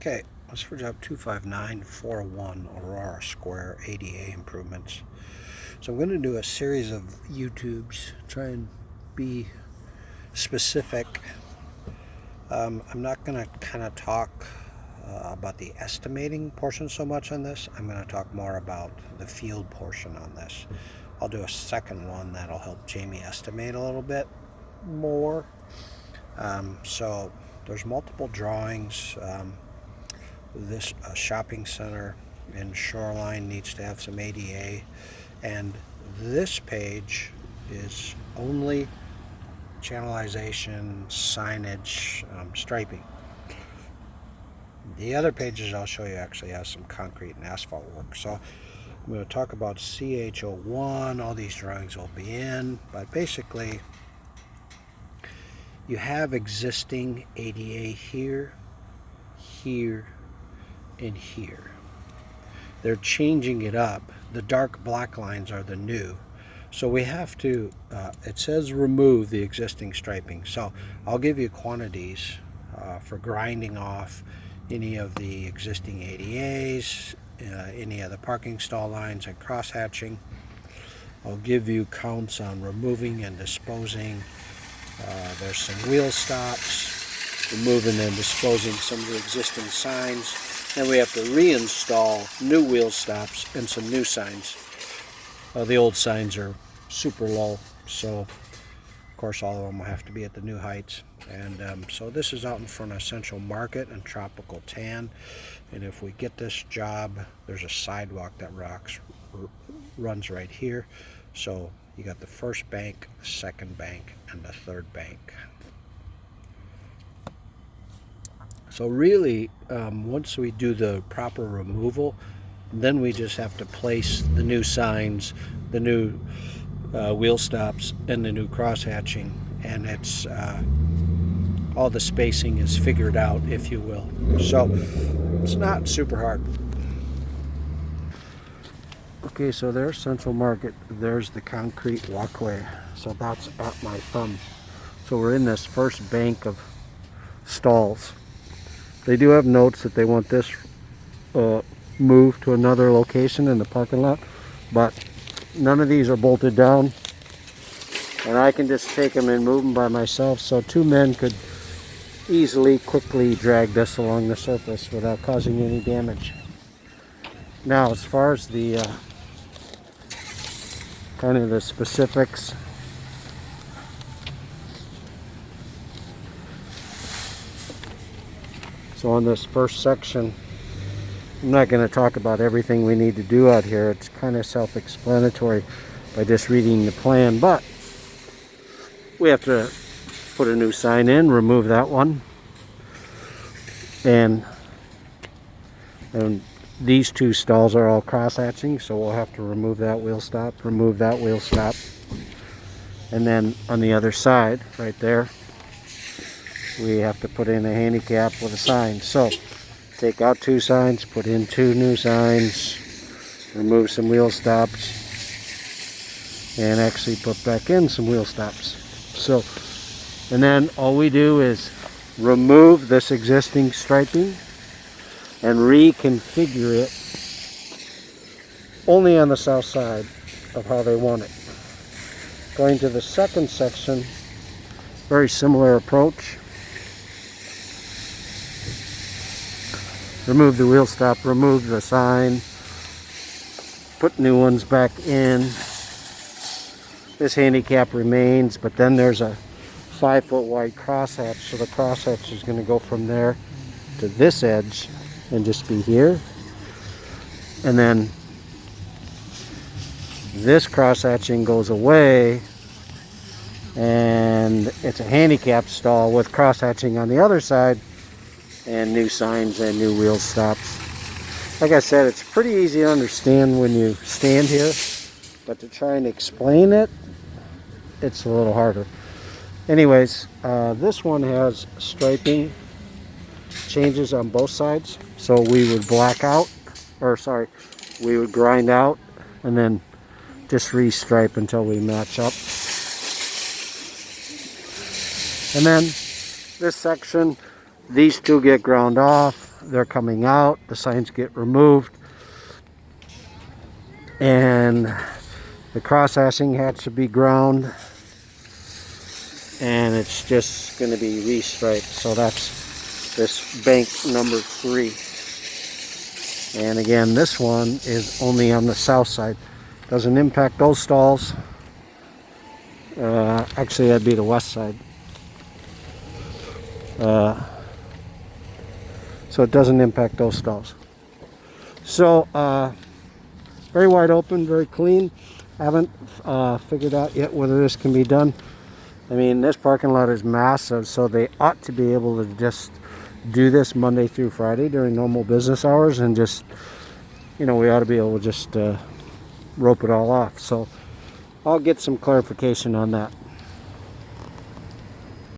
Okay, let's for job 25941 Aurora Square ADA improvements. So I'm going to do a series of YouTubes, try and be specific. I'm not going to kind of talk about the estimating portion so much on this. I'm going to talk more about the field portion on this. I'll do a second one that'll help Jamie estimate a little bit more. So there's multiple drawings. This shopping center in Shoreline needs to have some ADA, and this page is only channelization, signage, striping. The other pages I'll show you actually have some concrete and asphalt work. So I'm going to talk about CH01. All these drawings will be in, but basically you have existing ADA here, here, and here. They're changing it up. The dark black lines are the new. So we have to, it says remove the existing striping. So I'll give you quantities for grinding off any of the existing ADAs, any of the parking stall lines and cross hatching. I'll give you counts on removing and disposing. There's some wheel stops, removing and disposing some of the existing signs. Then we have to reinstall new wheel stops and some new signs. The old signs are super low, so of course all of them will have to be at the new heights. And so this is out in front of Central Market and Tropical Tan. And if we get this job, there's a sidewalk that runs right here. So you got the first bank, the second bank, and the third bank. So really, once we do the proper removal, then we just have to place the new signs, the new wheel stops, and the new cross hatching, and it's all the spacing is figured out, if you will. So it's not super hard. Okay, so there's Central Market. There's the concrete walkway. So that's at my thumb. So we're in this first bank of stalls. They do have notes that they want this moved to another location in the parking lot, but none of these are bolted down, and I can just take them and move them by myself, so two men could easily, quickly drag this along the surface without causing any damage. Now, as far as the kind of the specifics, so on this first section, I'm not going to talk about everything we need to do out here. It's kind of self-explanatory by just reading the plan, but we have to put a new sign in, remove that one, and these two stalls are all cross-hatching, so we'll have to remove that wheel stop, remove that wheel stop, and then on the other side, right there, we have to put in a handicap with a sign. So take out two signs, put in two new signs, remove some wheel stops, and actually put back in some wheel stops. So, and then all we do is remove this existing striping and reconfigure it only on the south side of how they want it. Going to the second section, very similar approach. Remove the wheel stop, remove the sign, put new ones back in. This handicap remains, but then there's a 5-foot wide crosshatch, so the crosshatch is going to go from there to this edge and just be here. And then this crosshatching goes away, and it's a handicap stall with crosshatching on the other side, and new signs and new wheel stops. Like I said, it's pretty easy to understand when you stand here, but to try and explain it, it's a little harder. Anyways, this one has striping changes on both sides. So we would we would grind out and then just restripe until we match up. And then this section, these two get ground off, they're coming out, the signs get removed, and the cross-hatching has to be ground, and it's just going to be restriped. So that's this bank number 3. And again, this one is only on the south side. Doesn't impact those stalls. Actually, that'd be the west side. So it doesn't impact those stalls. So very wide open, very clean. Haven't figured out yet whether this can be done. I mean, this parking lot is massive, so they ought to be able to just do this Monday through Friday during normal business hours, and just, you know, we ought to be able to just rope it all off. So I'll get some clarification on that.